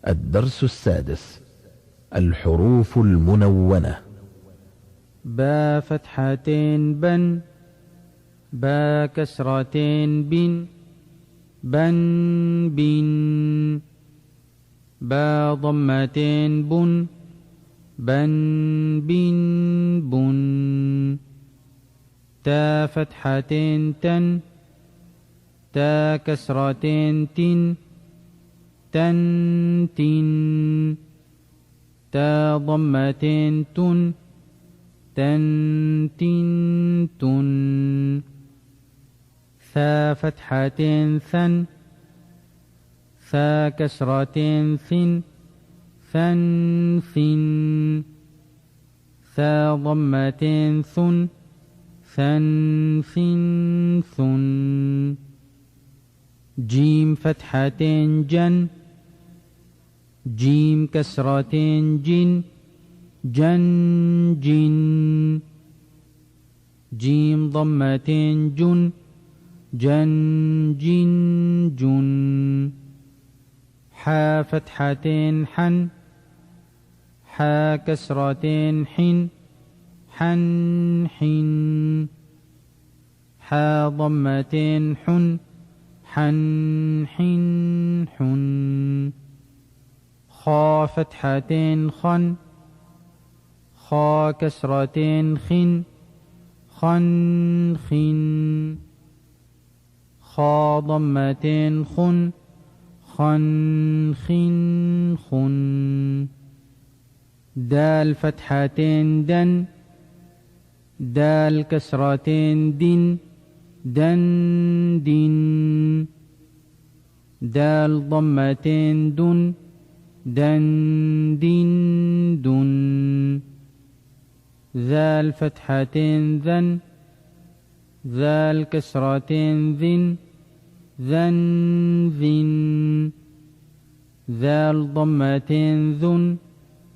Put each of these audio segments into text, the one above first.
الدرس السادس: الحروف المنونة. با فتحتين بن، با كسرتين بن، بن بن. با ضمتين بن، بن بن بن. تا فتحتين تن، تا كسرتين تن، تن تن. تا ضمتين تن، تن تن تن. ثا فتحتين ثن، ثا كسرتين ثن، ثن ثن. ثا ضمتين ثن، ثن ثن ثن. جيم فتحتين جن، جيم كسرتين جن، جن جن. جيم ضمتين جن، جن جن جن. حا فتحتين حن، حا كسرتين حن، حن حن. حا ضمتين حن، حن حن حن. خا فتحتين خن، خا كسرتين خن، خن خن. خا ضمتين خن، خن خن خن. دال فتحتين دن، دال كسرتين دن، دن دن. دال ضمتين دن، دن دن دن. ذال فتحتين ذن، ذال كسرتين ذن، ذن ذن. ذال ضمتين ذن،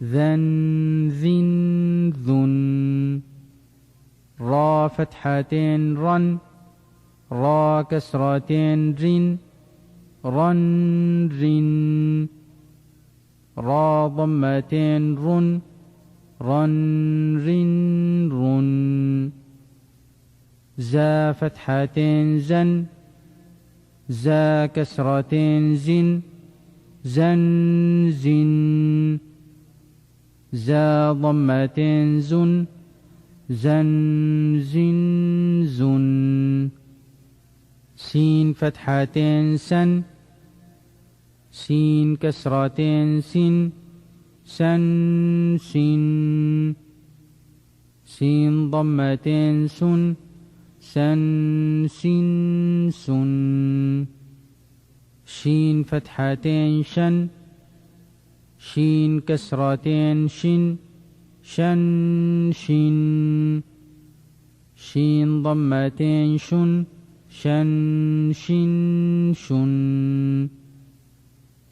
ذن ذن ذن. را فتحتين رن، را كسرتين رن، رن رن. را ضمتين رن، رن رن رن. زا فتحتين زن، زا كسرتين زن، زن زن. زا ضمتين زن، زن زن زن. سين فتحتين سن، سين كسرتين سن، سن سن. سين ضمتين سن، سن سن سن. شين فتحتين شن، شين كسرتين شن، شن شن. شين ضمتين شن، شن شن شن.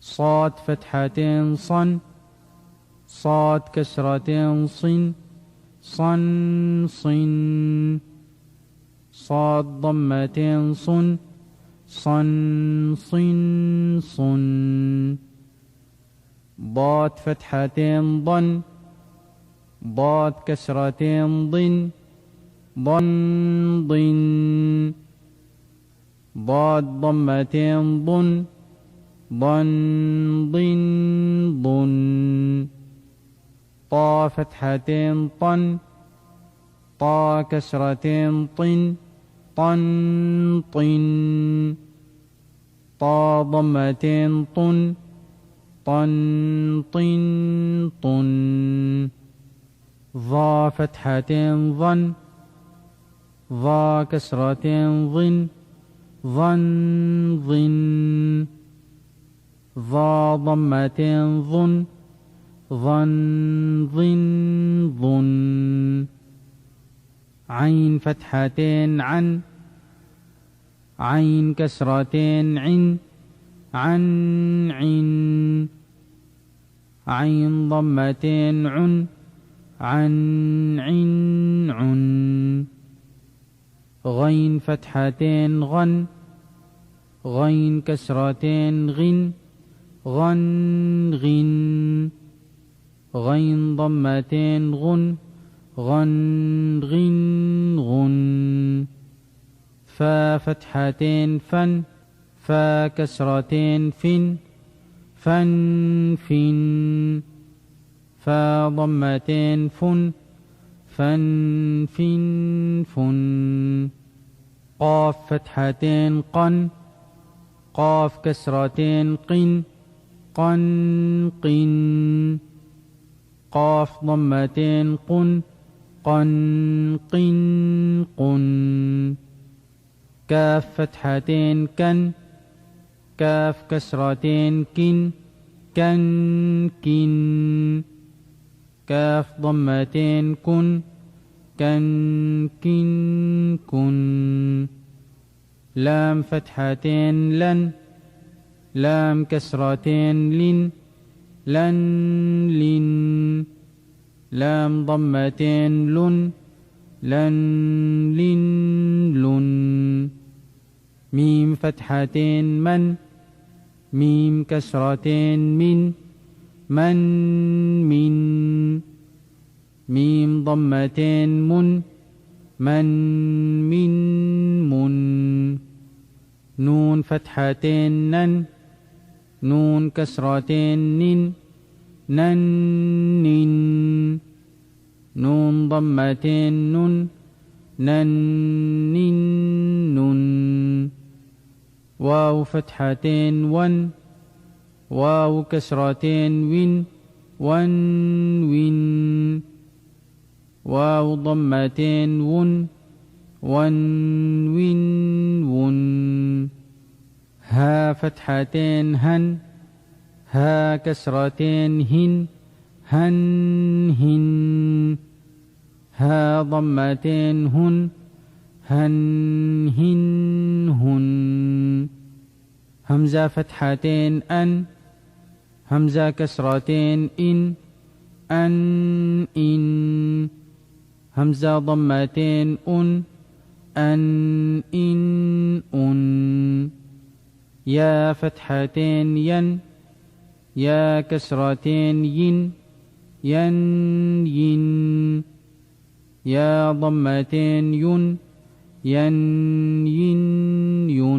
صاد فتحتين صن، صاد كسرتين صن، صن صن. صاد ضمتين صن، صن صن صن. ضاد فتحتين ضن، ضاد كسرتين ضن، ضن ضن. ضاد ضمتين ضن، ضن ضن ضن. طا فتحتين طن، طا كسرتين طن، طن طن. طا ضمتين طن، طن طن طن. ظا فتحتين ظن، ظا كسرتين ظن، ظن ظن. ظا ضمتين ظن، ظن ظن ظن. عين فتحتين عن، عين كسرتين عن، عن عن. عين ضمتين عن، عن عن عن. غين فتحتين غن، غين كسرتين غن، غن غن غين ضمتين غن غن غن غن فا فتحتين فن فا كسرتين فن فن فن فا ضمتين فن فن فن فن قاف فتحتين قن قاف كسرتين قن قن قن قاف ضمتين قن قن قن قن كاف فتحتين كن كاف كسرتين كن كن كن كاف ضمتين كن كن كن كن لام فتحتين لن لام كسرتين لن لن لن لام ضمتين لن لن لن لن ميم فتحتين من ميم كسرتين من من من ميم ضمتين من من من من نون فتحتين نن نون كسرتين نن نن نن نون ضمتين نن نن نن نن واو فتحتين ون واو كسرتين وين ون وين واو ضمتين ون ون وين ون ها فتحتين هن ها كسرتين هن هن هن ها ضمتين هن هن هن هن همزة فتحتين أن همزة كسرتين إن أن إن همزة ضمتين أن إن أن يا فتحتين ين يا كسرتين ين ين ين يا ضمتين ين ين ين ين